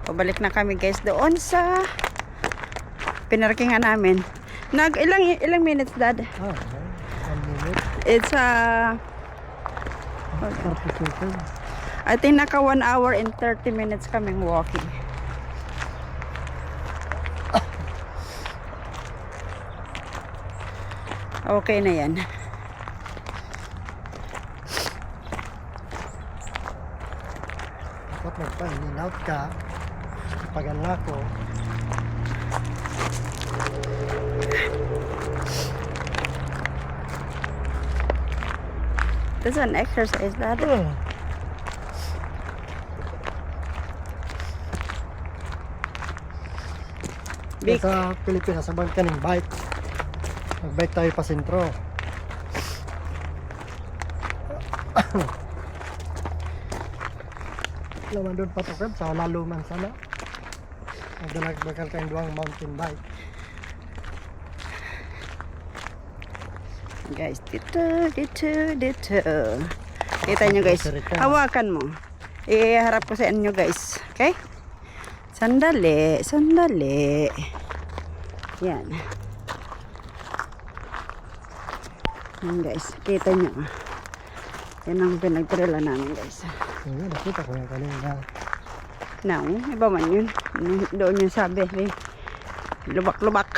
Pabalik na kami guys doon sa pinarkingan namin. Ilang minutes, Dad? 1 minute. It's 30 seconds. I think naka 1 hour and 30 minutes kaming walking. Okay na yan. Dapat magpa-in-out ka. Pagala ko. This is an exercise, Dad. Big. Sa Pilipinas, sabang ka ng bike. Mag-bike tayo pa sentro. Laman doon patukan sa laluman sana. Magdalag-dagal kayong duwang mountain bike. Guys, dito. Kita nyo guys. Hawakan mo. Iharap ko sa inyo guys. Okay? Sandali. Yan. Yan guys. Kita nyo. Yan ang pinagtrela namin guys. Ngayon, nakita ko yung kanina. Now, iba man yun. Doon yung sabi. Lubak-lubak.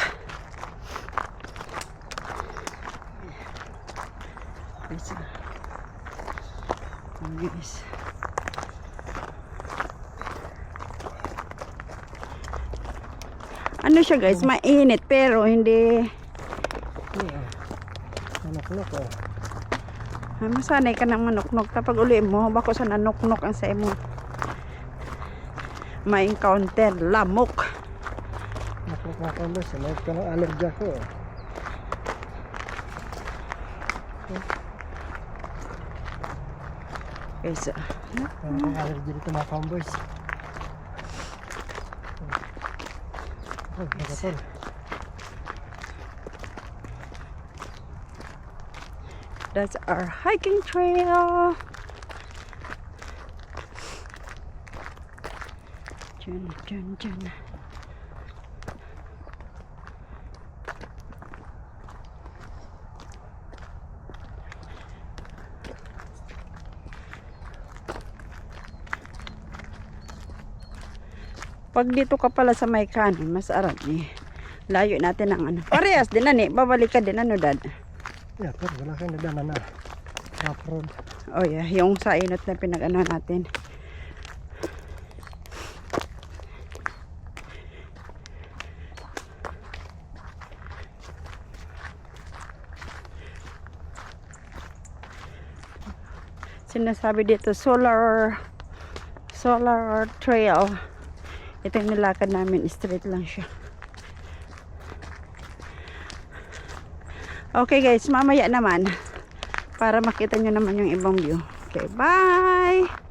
Guys. Ano siya guys, mainit pero hindi Manok-nok oh. masanay ka ng manok-nok tapag uli mo, bako sa nanok-nok ang sa mo ma-encounter lamok. Manok-nok na kambas, may ka ng allergy ako. Guys, Meron kong allergy dito mga cowboys. Oh, nagatol. that's our hiking trail. Dyan. Pag dito ka pala sa may kanan, mas arap eh. Layo natin ang ano. Parehas din ani, babalik ka din ano, Dad. Yeah, pero wala kang nadana na off-road. Oh yeah, yung sa inot na pinag-ano natin. Sinasabi dito solar trail. Ito yung nilakad namin, straight lang siya. Okay guys, mamaya naman para makita nyo naman yung ibang view. Okay, bye!